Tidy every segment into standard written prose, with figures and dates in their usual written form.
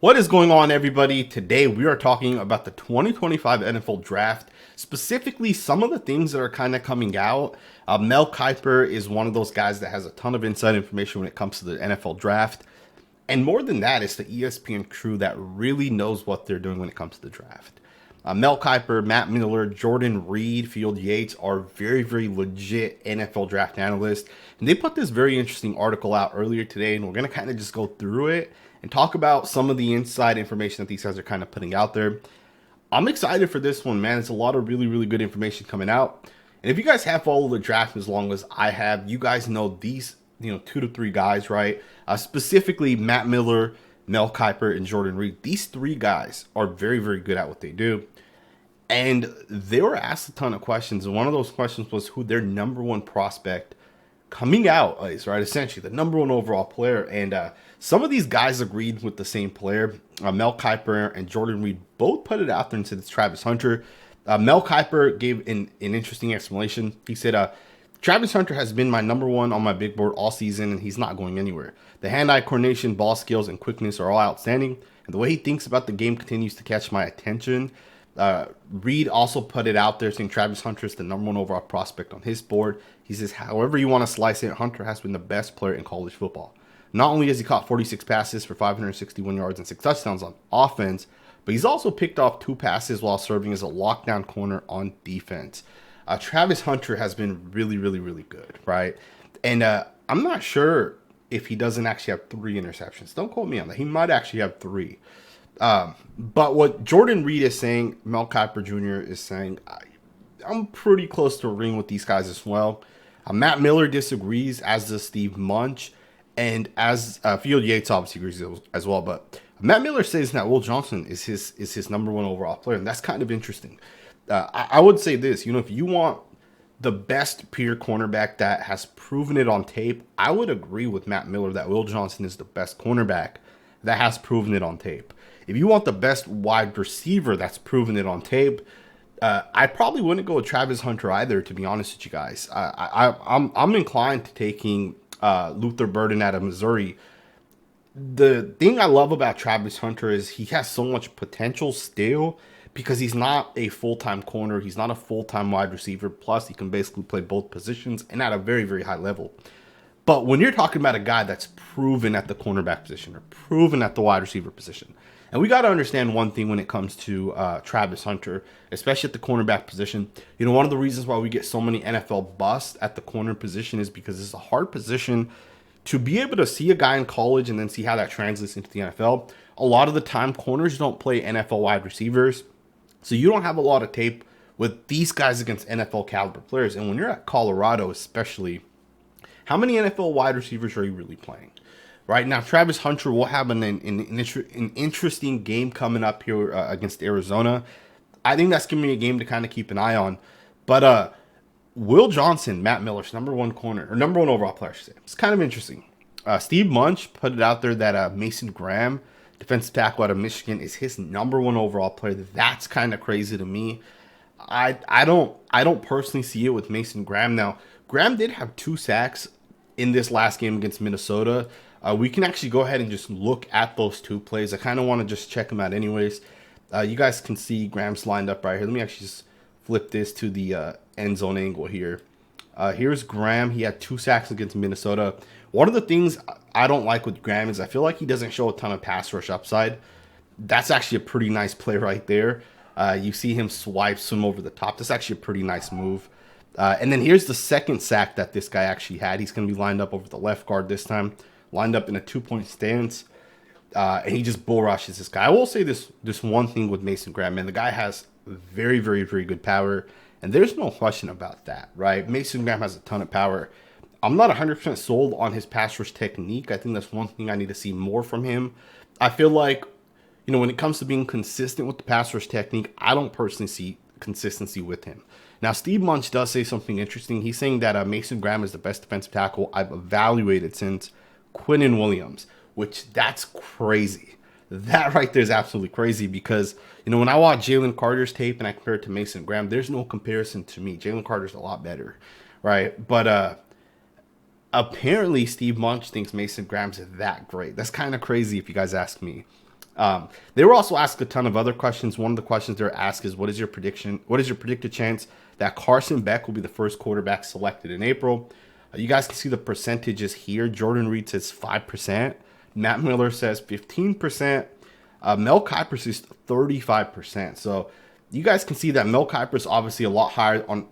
What is going on, everybody? Today we are talking about the 2025 NFL Draft, specifically some of the things that are kind of coming out. Mel Kiper is one of those guys that has a ton of inside information when it comes to the NFL Draft. And more than that, it's the ESPN crew that really knows what they're doing when it comes to the draft. Mel Kiper, Matt Miller, Jordan Reid, Field Yates are very, very legit NFL draft analysts. And they put this very interesting article out earlier today, and we're going to kind of just go through it and talk about some of the inside information that these guys are kind of putting out there. I'm excited for this one, man. It's a lot of really, really good information coming out. And if you guys have followed the draft as long as I have, you guys know these, 2 to 3 guys, right? Specifically Matt Miller, Mel Kiper, and Jordan Reid. These 3 guys are very, very good at what they do. And they were asked a ton of questions. And one of those questions was who their number 1 prospect coming out is, right? Essentially, the number 1 overall player. And some of these guys agreed with the same player. Mel Kiper and Jordan Reid both put it out there and said it's Travis Hunter. Mel Kiper gave an interesting explanation. He said, Travis Hunter has been my number 1 on my big board all season, and he's not going anywhere. The hand-eye coordination, ball skills, and quickness are all outstanding. And the way he thinks about the game continues to catch my attention. Reid also put it out there saying Travis Hunter is the number 1 overall prospect on his board. He says, however you want to slice it, Hunter has been the best player in college football. Not only has he caught 46 passes for 561 yards and 6 touchdowns on offense, but he's also picked off 2 passes while serving as a lockdown corner on defense. Travis Hunter has been really, really, really good, right? And I'm not sure if he doesn't actually have 3 interceptions. Don't quote me on that. He might actually have 3. But what Jordan Reid is saying, Mel Kiper Jr. is saying, I'm pretty close to agreeing with these guys as well. Matt Miller disagrees, as does Steve Munch, and as Field Yates obviously agrees as well. But Matt Miller says that Will Johnson is his number 1 overall player, and that's kind of interesting. I would say this, if you want the best pure cornerback that has proven it on tape, I would agree with Matt Miller that Will Johnson is the best cornerback that has proven it on tape. If you want the best wide receiver that's proven it on tape, I probably wouldn't go with Travis Hunter either, to be honest with you guys. I'm inclined to taking Luther Burden out of Missouri. The thing I love about Travis Hunter is he has so much potential still because he's not a full-time corner. He's not a full-time wide receiver. Plus, he can basically play both positions and at a very, very high level. But when you're talking about a guy that's proven at the cornerback position or proven at the wide receiver position, and we got to understand one thing when it comes to Travis Hunter, especially at the cornerback position. One of the reasons why we get so many NFL busts at the corner position is because it's a hard position to be able to see a guy in college and then see how that translates into the NFL. A lot of the time, corners don't play NFL wide receivers, so you don't have a lot of tape with these guys against NFL caliber players. And when you're at Colorado, especially, how many NFL wide receivers are you really playing? Right now, Travis Hunter will have an interesting game coming up here against Arizona. I think that's going to be a game to kind of keep an eye on. But Will Johnson, Matt Miller's number 1 corner, or number 1 overall player, I should say. It's kind of interesting. Steve Munch put it out there that Mason Graham, defensive tackle out of Michigan, is his number 1 overall player. That's kind of crazy to me. I don't personally see it with Mason Graham. Now, Graham did have 2 sacks in this last game against Minnesota. We can actually go ahead and just look at those 2 plays. I kind of want to just check them out anyways. You guys can see Graham's lined up right here. Let me actually just flip this to the end zone angle here. Here's Graham. He had 2 sacks against Minnesota. One of the things I don't like with Graham is I feel like he doesn't show a ton of pass rush upside. That's actually a pretty nice play right there. You see him swim over the top. That's actually a pretty nice move. And then here's the second sack that this guy actually had. He's going to be lined up over the left guard this time. Lined up in a 2-point stance, and he just bull rushes this guy. I will say this one thing with Mason Graham, man. The guy has very, very, very good power, and there's no question about that, right? Mason Graham has a ton of power. I'm not 100% sold on his pass rush technique. I think that's one thing I need to see more from him. I feel like, when it comes to being consistent with the pass rush technique, I don't personally see consistency with him. Now, Steve Munch does say something interesting. He's saying that Mason Graham is the best defensive tackle I've evaluated since Quinnen Williams, which that's crazy. That right there is absolutely crazy because, when I watch Jalen Carter's tape and I compare it to Mason Graham, there's no comparison to me. Jalen Carter's a lot better, right? But apparently Steve Munch thinks Mason Graham's that great. That's kind of crazy if you guys ask me. They were also asked a ton of other questions. One of the questions they're asked is, what is your prediction? What is your predicted chance that Carson Beck will be the first quarterback selected in April? You guys can see the percentages here. Jordan Reid says 5%. Matt Miller says 15%. Mel Kiper says 35%. So you guys can see that Mel Kiper is obviously a lot higher on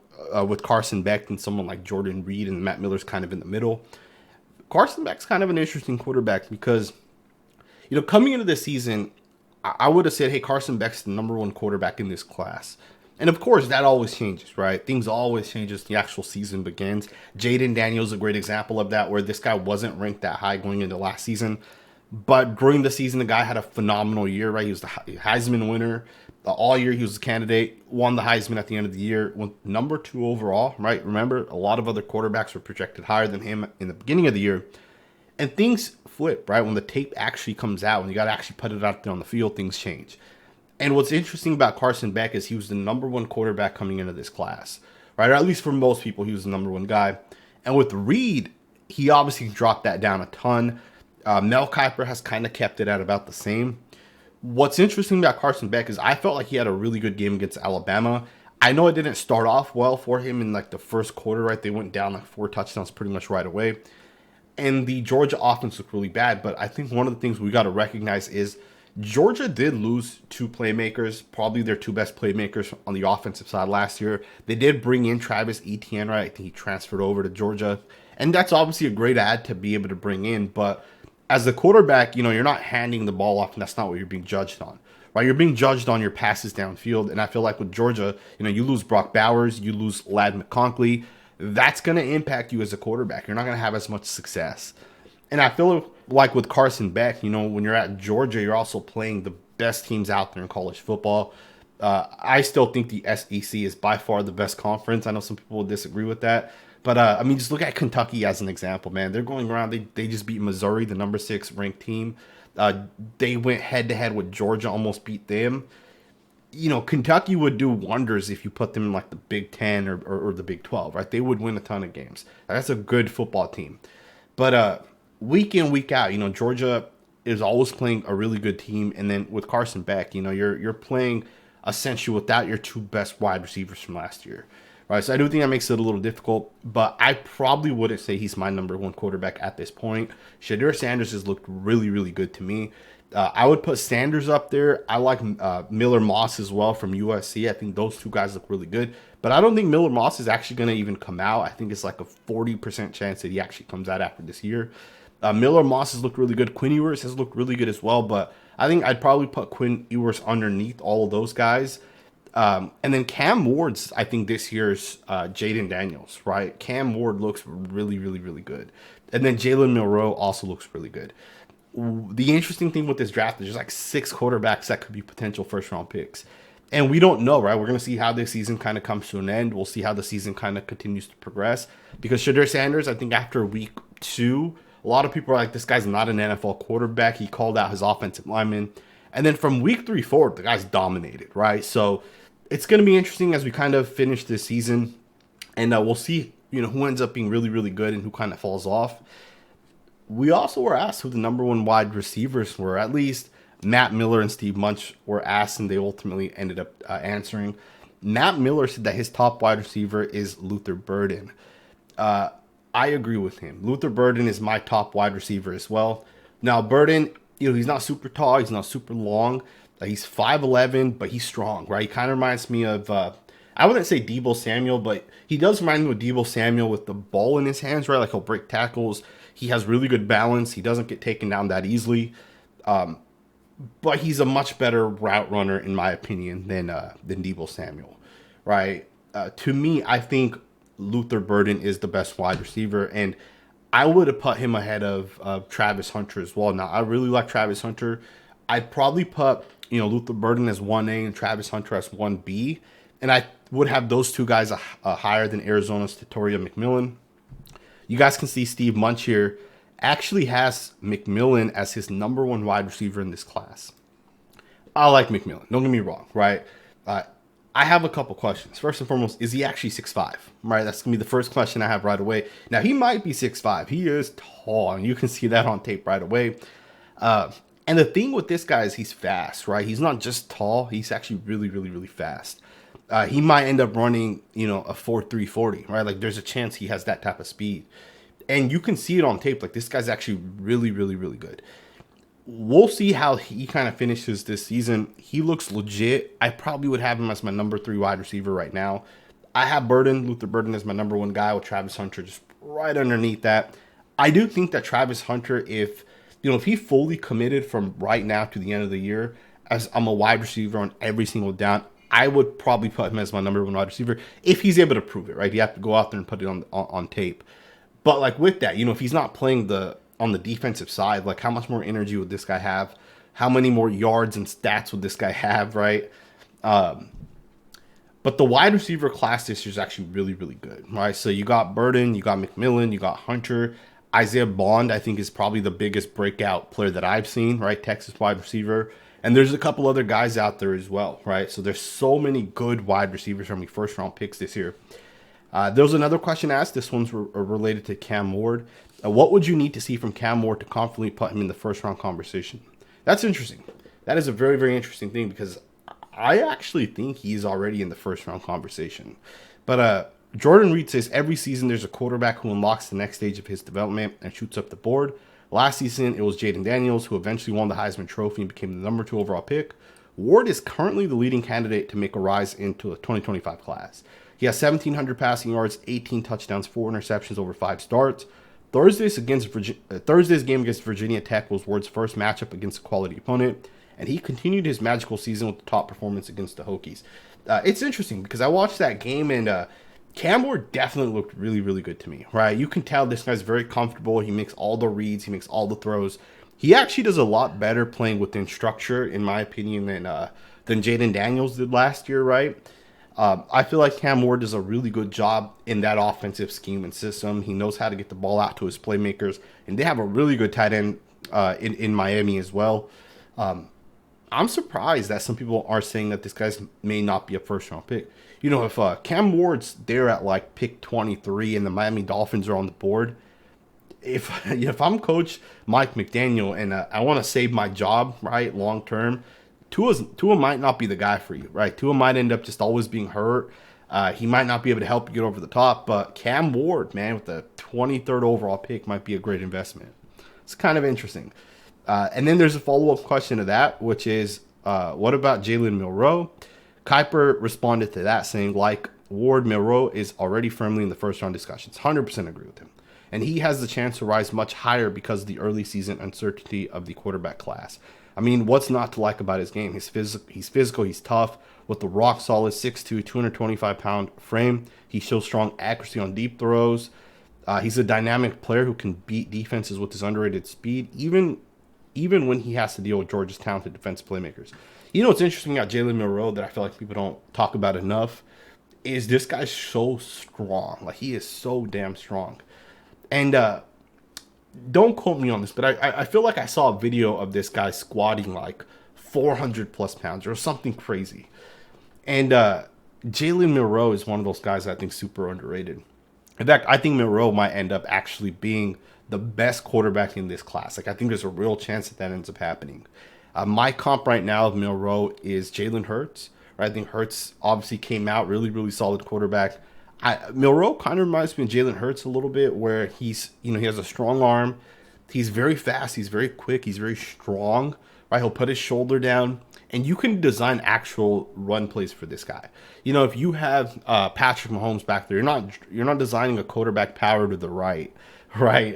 with Carson Beck than someone like Jordan Reid, and Matt Miller's kind of in the middle. Carson Beck's kind of an interesting quarterback because, coming into this season, I would have said, hey, Carson Beck's the number one quarterback in this class. And of course, that always changes, right? Things always change as the actual season begins. Jaden Daniels is a great example of that, where this guy wasn't ranked that high going into last season. But during the season, the guy had a phenomenal year, right? He was the Heisman winner. All year, he was a candidate, won the Heisman at the end of the year, went number 2 overall, right? Remember, a lot of other quarterbacks were projected higher than him in the beginning of the year. And things flip, right? When the tape actually comes out, when you got to actually put it out there on the field, things change. And what's interesting about Carson Beck is he was the number 1 quarterback coming into this class, right? Or at least for most people, he was the number 1 guy. And with Reid, he obviously dropped that down a ton. Mel Kiper has kind of kept it at about the same. What's interesting about Carson Beck is I felt like he had a really good game against Alabama. I know it didn't start off well for him in like the first quarter, right? They went down like 4 touchdowns pretty much right away. And the Georgia offense looked really bad. But I think one of the things we got to recognize is Georgia did lose 2 playmakers, probably their 2 best playmakers on the offensive side last year. They did bring in Travis Etienne, right? I think he transferred over to Georgia. And that's obviously a great ad to be able to bring in. But as a quarterback, you're not handing the ball off, and that's not what you're being judged on, right? You're being judged on your passes downfield. And I feel like with Georgia, you lose Brock Bowers, you lose Ladd McConkey. That's going to impact you as a quarterback. You're not going to have as much success. And I feel like with Carson Beck, when you're at Georgia, you're also playing the best teams out there in college football. I still think the SEC is by far the best conference. I know some people will disagree with that. But, just look at Kentucky as an example, man. They're going around. They just beat Missouri, the number 6 ranked team. They went head-to-head with Georgia, almost beat them. Kentucky would do wonders if you put them in like the Big 10 or the Big 12, right? They would win a ton of games. That's a good football team. But week in, week out, Georgia is always playing a really good team. And then with Carson Beck, you're playing essentially without your 2 best wide receivers from last year, right? So I do think that makes it a little difficult, but I probably wouldn't say he's my number 1 quarterback at this point. Shedeur Sanders has looked really, really good to me. I would put Sanders up there. I like Miller Moss as well from USC. I think those 2 guys look really good. But I don't think Miller Moss is actually going to even come out. I think it's like a 40% chance that he actually comes out after this year. Miller Moss has looked really good. Quinn Ewers has looked really good as well. But I think I'd probably put Quinn Ewers underneath all of those guys. And then Cam Ward's, I think, this year's Jaden Daniels, right? Cam Ward looks really, really, really good. And then Jalen Milroe also looks really good. The interesting thing with this draft is there's like 6 quarterbacks that could be potential first-round picks. And we don't know, right? We're going to see how this season kind of comes to an end. We'll see how the season kind of continues to progress. Because Shedeur Sanders, I think after week 2, a lot of people are like, this guy's not an NFL quarterback. He called out his offensive lineman. And then from week 3 forward, the guy's dominated, right? So it's going to be interesting as we kind of finish this season. And we'll see, who ends up being really, really good and who kind of falls off. We also were asked who the number 1 wide receivers were. At least Matt Miller and Steve Munch were asked, and they ultimately ended up answering. Matt Miller said that his top wide receiver is Luther Burden. I agree with him. Luther Burden is my top wide receiver as well. Now, Burden, he's not super tall. He's not super long. He's 5'11", but he's strong, right? He kind of reminds me of, I wouldn't say Deebo Samuel, but he does remind me of Deebo Samuel with the ball in his hands, right? Like he'll break tackles. He has really good balance. He doesn't get taken down that easily. But he's a much better route runner, in my opinion, than Deebo Samuel, right? To me, I think Luther Burden is the best wide receiver, and I would have put him ahead of Travis Hunter as well. Now, I really like Travis Hunter. I'd probably put, Luther Burden as 1A and Travis Hunter as 1B, and I would have those 2 guys higher than Arizona's Tatoria McMillan. You guys can see Steve Munch here actually has McMillan as his number 1 wide receiver in this class. I like McMillan. Don't get me wrong, right? I have a couple questions. First and foremost, is he actually 6'5"? Right? That's going to be the first question I have right away. Now, he might be 6'5". He is tall, and you can see that on tape right away. And the thing with this guy is he's fast, right? He's not just tall. He's actually really, really, really fast. He might end up running, a 4.340, right? Like there's a chance he has that type of speed. And you can see it on tape. Like this guy's actually really, really, really good. We'll see how he kind of finishes this season. He looks legit. I probably would have him as my number 3 wide receiver right now. I have Luther Burden as my number 1 guy with Travis Hunter just right underneath that. I do think that Travis Hunter, if he fully committed from right now to the end of the year, as I'm a wide receiver on every single down, I would probably put him as my number 1 wide receiver if he's able to prove it, right? You have to go out there and put it on tape. But like with that, if he's not playing on the defensive side, like how much more energy would this guy have? How many more yards and stats would this guy have, right? But the wide receiver class this year is actually really, really good, right? So you got Burden, you got McMillan, you got Hunter. Isaiah Bond, I think, is probably the biggest breakout player that I've seen, right? Texas wide receiver. And there's a couple other guys out there as well, right? So there's so many good wide receivers from the first-round picks this year. There was another question asked. This one's related to Cam Ward. What would you need to see from Cam Ward to confidently put him in the first-round conversation? That's interesting. That is a very, very interesting thing because I actually think he's already in the first-round conversation. But Jordan Reid says every season there's a quarterback who unlocks the next stage of his development and shoots up the board. Last season, it was Jaden Daniels, who eventually won the Heisman Trophy and became the number 2 overall pick. Ward is currently the leading candidate to make a rise into the 2025 class. He has 1,700 passing yards, 18 touchdowns, 4 interceptions over 5 starts. Thursday's game against Virginia Tech was Ward's first matchup against a quality opponent, and he continued his magical season with the top performance against the Hokies. It's interesting because I watched that game and Cam Ward definitely looked really, really good to me, right? You can tell this guy's very comfortable. He makes all the reads. He makes all the throws. He actually does a lot better playing within structure, in my opinion, than Jaden Daniels did last year, right? I feel like Cam Ward does a really good job in that offensive scheme and system. He knows how to get the ball out to his playmakers, and they have a really good tight end in Miami as well. I'm surprised that some people are saying that this guy may not be a first-round pick. If Cam Ward's there at like pick 23 and the Miami Dolphins are on the board, if I'm Coach Mike McDaniel and I want to save my job, right, long term, Tua might not be the guy for you, right? Tua might end up just always being hurt. He might not be able to help you get over the top, but Cam Ward, man, with the 23rd overall pick might be a great investment. It's kind of interesting. And then there's a follow-up question to that, which is, what about Jalen Milroe? Kiper responded to that saying, like Ward, Milroe is already firmly in the first-round discussions. 100% agree with him. And he has the chance to rise much higher because of the early season uncertainty of the quarterback class. I mean, what's not to like about his game? He's physical, he's tough, with the rock-solid 6'2", 225-pound frame. He shows strong accuracy on deep throws. He's a dynamic player who can beat defenses with his underrated speed, even when he has to deal with Georgia's talented defensive playmakers. What's interesting about Jalen Milroe that I feel like people don't talk about enough is this guy's so strong. Like, he is so damn strong. And don't quote me on this, but I feel like I saw a video of this guy squatting like 400 plus pounds or something crazy. And Jalen Milroe is one of those guys I think super underrated. In fact, I think Milroe might end up actually being the best quarterback in this class. Like, I think there's a real chance that ends up happening. My comp right now of Milroe is Jalen Hurts. Right? I think Hurts obviously came out really, really solid quarterback. Milroe kind of reminds me of Jalen Hurts a little bit, where he has a strong arm. He's very fast. He's very quick. He's very strong. Right? He'll put his shoulder down, and you can design actual run plays for this guy. If you have Patrick Mahomes back there, you're not designing a quarterback power to the right. Right.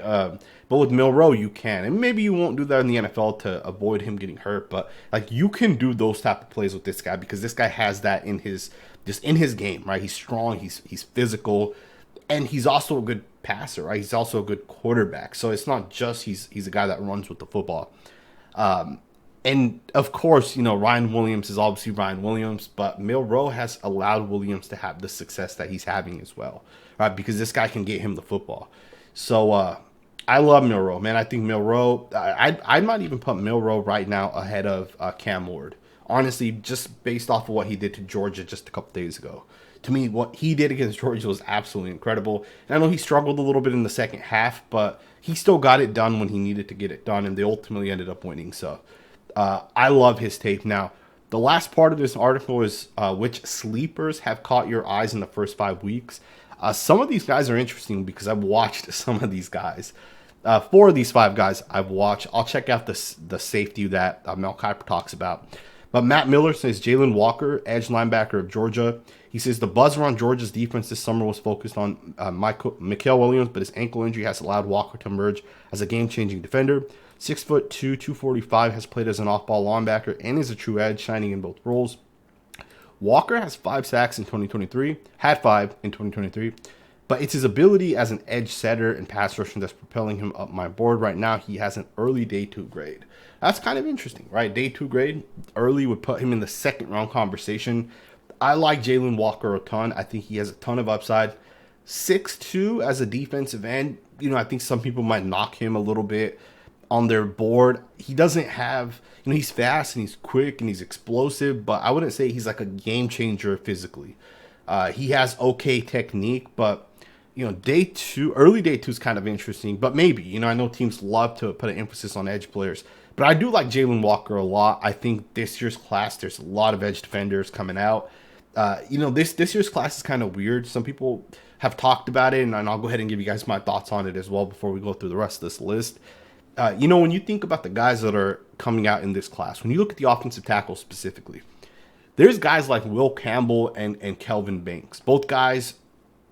But with Milroe, you can. And maybe you won't do that in the NFL to avoid him getting hurt. But like, you can do those type of plays with this guy because this guy has that in his game, right? He's strong, he's physical, and he's also a good passer, right? He's also a good quarterback. So it's not just he's a guy that runs with the football. And of course, Ryan Williams is obviously Ryan Williams, but Milroe has allowed Williams to have the success that he's having as well, right? Because this guy can get him the football. So I love Milroe, man. I think Milroe, I might even put Milroe right now ahead of Cam Ward. Honestly, just based off of what he did to Georgia just a couple days ago. To me, what he did against Georgia was absolutely incredible. And I know he struggled a little bit in the second half, but he still got it done when he needed to get it done, and they ultimately ended up winning. So I love his tape. Now, the last part of this article is which sleepers have caught your eyes in the first 5 weeks. Some of these guys are interesting because I've watched some of these guys. 4 of these 5 guys I've watched. I'll check out the safety that Mel Kiper talks about. But Matt Miller says Jalen Walker, edge linebacker of Georgia. He says the buzz around Georgia's defense this summer was focused on Mykel Williams, but his ankle injury has allowed Walker to emerge as a game-changing defender. 6'2", 245, has played as an off-ball linebacker and is a true edge, shining in both roles. Walker has 5 sacks in 2023, had 5 in 2023, but it's his ability as an edge setter and pass rusher that's propelling him up my board. Right now, he has an early day 2 grade. That's kind of interesting, right? Day 2 grade, early would put him in the second round conversation. I like Jalen Walker a ton. I think he has a ton of upside. 6'2" as a defensive end, I think some people might knock him a little bit on their board. He doesn't have, he's fast and he's quick and he's explosive, but I wouldn't say he's like a game changer physically. He has okay technique, but day 2, early day 2 is kind of interesting, but maybe, I know teams love to put an emphasis on edge players, but I do like Jalen Walker a lot. I think this year's class, there's a lot of edge defenders coming out. This year's class is kind of weird. Some people have talked about it, and I'll go ahead and give you guys my thoughts on it as well before we go through the rest of this list. When you think about the guys that are coming out in this class, when you look at the offensive tackle specifically, there's guys like Will Campbell and Kelvin Banks. Both guys,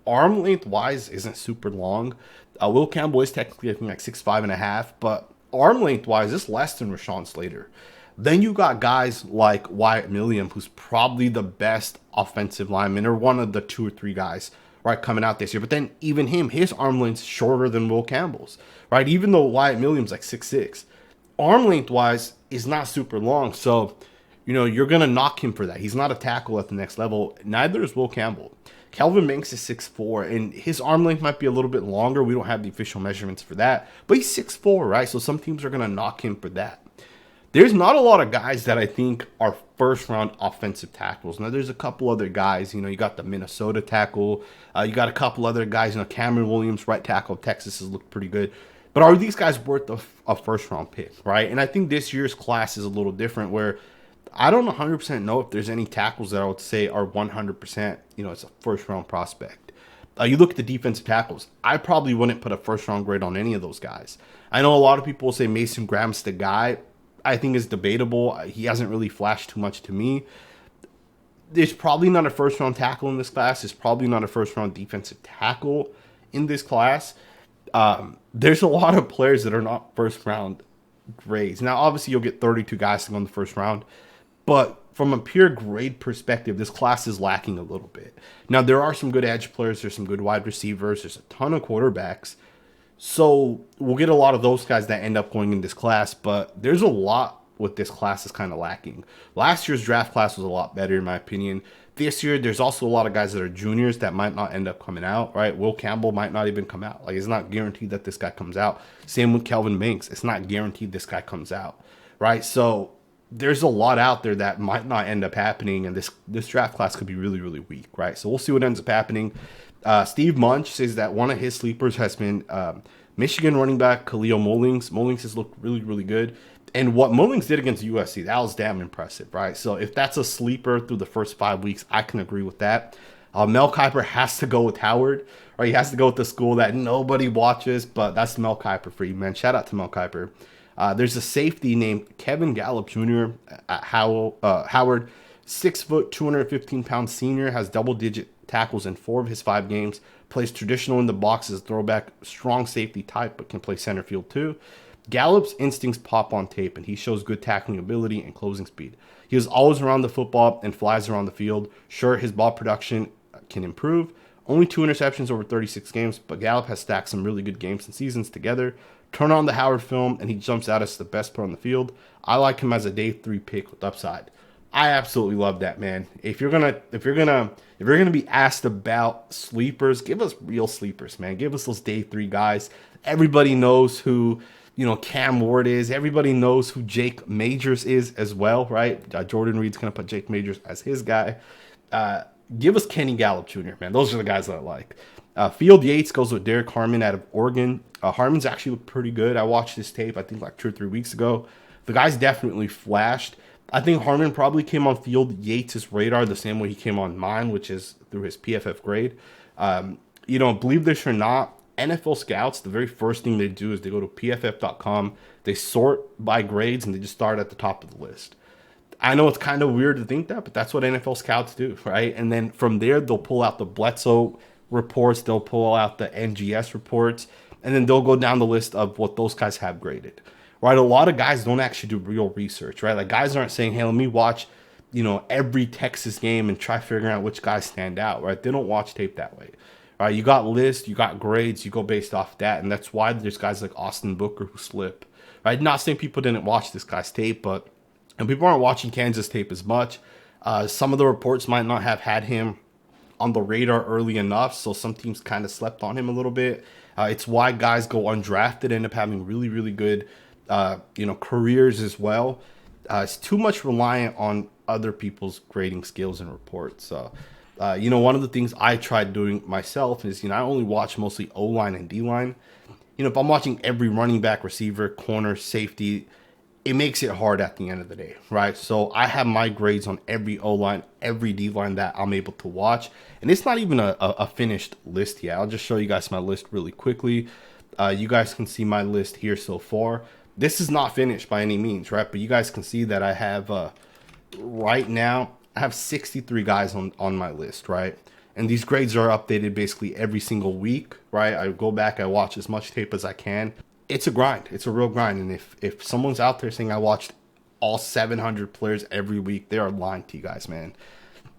arm length wise, isn't super long. Will Campbell is technically, I think, like 6'5.5", but arm length wise, it's less than Rashawn Slater. Then you got guys like Wyatt Milliam, who's probably the best offensive lineman, or one of the 2 or 3 guys, right, coming out this year. But then even him, his arm length's shorter than Will Campbell's, right? Even though Wyatt Milliam's like 6'6", arm length wise is not super long. So, you're gonna knock him for that. He's not a tackle at the next level. Neither is Will Campbell. Kelvin Banks is 6'4", and his arm length might be a little bit longer. We don't have the official measurements for that, but he's 6'4", right? So some teams are gonna knock him for that. There's not a lot of guys that I think are first-round offensive tackles. Now, there's a couple other guys. You got the Minnesota tackle. You got a couple other guys. Cameron Williams, right tackle of Texas, has looked pretty good. But are these guys worth a first-round pick, right? And I think this year's class is a little different, where I don't 100% know if there's any tackles that I would say are 100%, it's a first-round prospect. You look at the defensive tackles. I probably wouldn't put a first-round grade on any of those guys. I know a lot of people will say Mason Graham's the guy. I think is debatable. He hasn't really flashed too much to me. There's probably not a first-round tackle in this class. There's probably not a first-round defensive tackle in this class. There's a lot of players that are not first-round grades. Now, obviously, you'll get 32 guys to go in the first round, but from a pure grade perspective, this class is lacking a little bit. Now, there are some good edge players. There's some good wide receivers. There's a ton of quarterbacks. So we'll get a lot of those guys that end up going in this class, but there's a lot with this class is kind of lacking. Last year's draft class was a lot better, in my opinion. This year, there's also a lot of guys that are juniors that might not end up coming out, right? Will Campbell might not even come out. Like, it's not guaranteed that this guy comes out. Same with Kelvin Banks. It's not guaranteed this guy comes out, right? So there's a lot out there that might not end up happening, and this draft class could be really, really weak, right? So we'll see what ends up happening. Steve Munch says that one of his sleepers has been Michigan running back Khalil Mullings. Mullings has looked really, really good. And what Mullings did against USC, that was damn impressive, right? So if that's a sleeper through the first 5 weeks, I can agree with that. Mel Kiper has to go with Howard, or he has to go with the school that nobody watches, but that's Mel Kiper for you, man. Shout out to Mel Kiper. There's a safety named Kevin Gallup Jr. at Howard, 6 foot, 215-pound senior, has double-digit tackles in 4 of his 5 games, plays traditional in the box as a throwback, strong safety type, but can play center field too. Gallup's instincts pop on tape, and he shows good tackling ability and closing speed. He is always around the football and flies around the field. Sure, his ball production can improve. Only 2 interceptions over 36 games, but Gallup has stacked some really good games and seasons together. Turn on the Howard film, and he jumps out as the best player on the field. I like him as a day 3 pick with upside. I absolutely love that, man. If you're gonna be asked about sleepers, give us real sleepers, man. Give us those day 3 guys. Everybody knows who Cam Ward is. Everybody knows who Jake Majors is as well, right? Jordan Reid's gonna put Jake Majors as his guy. give us Kenny Gallup Jr., man. Those are the guys that I like. Field Yates goes with Derek Harmon out of Oregon. Harmon's actually looked pretty good. I watched his tape, I think, like 2 or 3 weeks ago. The guy's definitely flashed. I think Harmon probably came on Field Yates' radar the same way he came on mine, which is through his PFF grade. Believe this or not, NFL scouts, the very first thing they do is they go to pff.com, they sort by grades, and they just start at the top of the list. I know it's kind of weird to think that, but that's what NFL scouts do, right? And then from there, they'll pull out the Bledsoe reports, they'll pull out the NGS reports, and then they'll go down the list of what those guys have graded, right? A lot of guys don't actually do real research, right? Like, guys aren't saying, hey, let me watch, every Texas game and try figuring out which guys stand out, right? They don't watch tape that way. All right, you got lists, you got grades, you go based off that, and that's why there's guys like Austin Booker who slip, right? Not saying people didn't watch this guy's tape, but and people aren't watching Kansas tape as much. Some of the reports might not have had him on the radar early enough, so some teams kind of slept on him a little bit. It's why guys go undrafted, end up having really, really good, careers as well. It's too much reliant on other people's grading skills and reports. So, one of the things I tried doing myself is, I only watch mostly O-line and D-line. If I'm watching every running back, receiver, corner, safety, it makes it hard at the end of the day, right? So I have my grades on every O-line, every D-line that I'm able to watch. And it's not even a finished list yet. I'll just show you guys my list really quickly. You guys can see my list here so far. This is not finished by any means, right? But you guys can see that I have, right now, I have 63 guys on my list, right? And these grades are updated basically every single week, right? I go back, I watch as much tape as I can. It's a grind. It's a real grind. And if someone's out there saying I watched all 700 players every week, they are lying to you guys, man.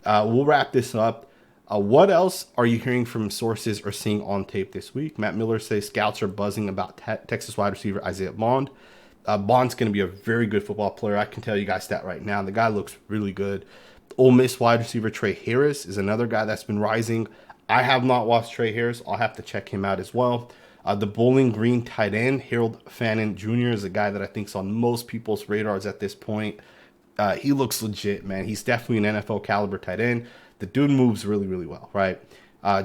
We'll wrap this up. What else are you hearing from sources or seeing on tape this week? Matt Miller says scouts are buzzing about Texas wide receiver Isaiah Bond. Bond's going to be a very good football player. I can tell you guys that right now. The guy looks really good. Ole Miss wide receiver Trey Harris is another guy that's been rising. I have not watched Trey Harris. I'll have to check him out as well. The Bowling Green tight end, Harold Fannin Jr., is a guy that I think is on most people's radars at this point. He looks legit, man. He's definitely an NFL caliber tight end. The dude moves really, really well, right?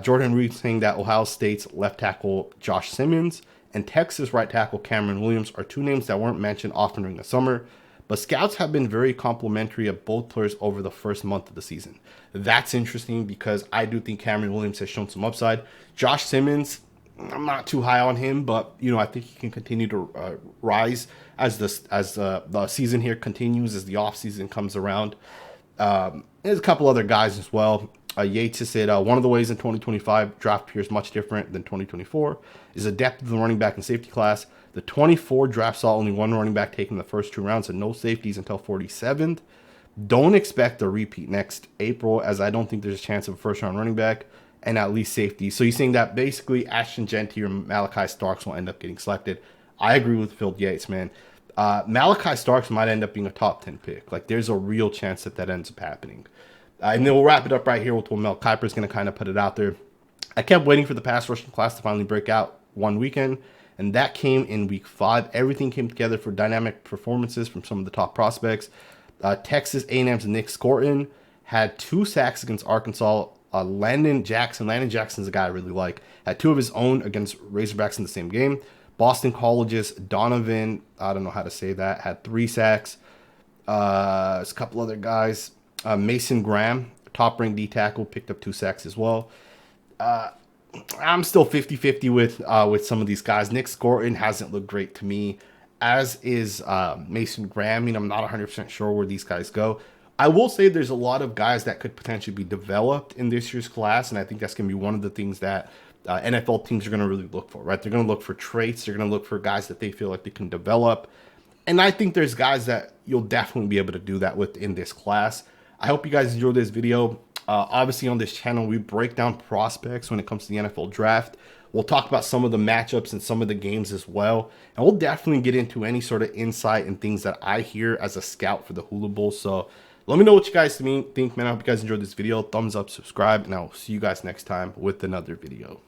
Jordan Reid saying that Ohio State's left tackle Josh Simmons and Texas right tackle Cameron Williams are two names that weren't mentioned often during the summer. But scouts have been very complimentary of both players over the first month of the season. That's interesting because I do think Cameron Williams has shown some upside. Josh Simmons, I'm not too high on him, but I think he can continue to rise as the season here continues, as the offseason comes around. There's a couple other guys as well. Yates has said one of the ways in 2025 draft appears much different than 2024 is the depth of the running back and safety class. The 24 draft saw only one running back taken in the first 2 rounds and no safeties until 47th. Don't expect a repeat next April, as I don't think there's a chance of a first-round running back and at least safety. So he's saying that basically Ashton Genty or Malachi Starks will end up getting selected. I agree with Field Yates, man. Malachi Starks might end up being a top 10 pick. Like, there's a real chance that ends up happening. And then we'll wrap it up right here with what Mel Kiper is going to kind of put it out there. I kept waiting for the pass rushing class to finally break out one weekend, and that came in week 5. Everything came together for dynamic performances from some of the top prospects. Texas A&M's Nick Scorton had 2 sacks against Arkansas. Landon Jackson's a guy I really like, had 2 of his own against Razorbacks in the same game. Boston College's Donovan, I don't know how to say that, had 3 sacks. There's a couple other guys. Mason Graham, top-ranked D-tackle, picked up 2 sacks as well. I'm still 50-50 with some of these guys. Nick Scorton hasn't looked great to me, as is Mason Graham. I'm not 100% sure where these guys go. I will say there's a lot of guys that could potentially be developed in this year's class, and I think that's going to be one of the things that NFL teams are going to really look for, right? They're going to look for traits. They're going to look for guys that they feel like they can develop. And I think there's guys that you'll definitely be able to do that with in this class. I hope you guys enjoyed this video. Obviously, on this channel, we break down prospects when it comes to the NFL draft. We'll talk about some of the matchups and some of the games as well. And we'll definitely get into any sort of insight and things that I hear as a scout for the Hula Bowl. So let me know what you guys think, man. I hope you guys enjoyed this video. Thumbs up, subscribe, and I'll see you guys next time with another video.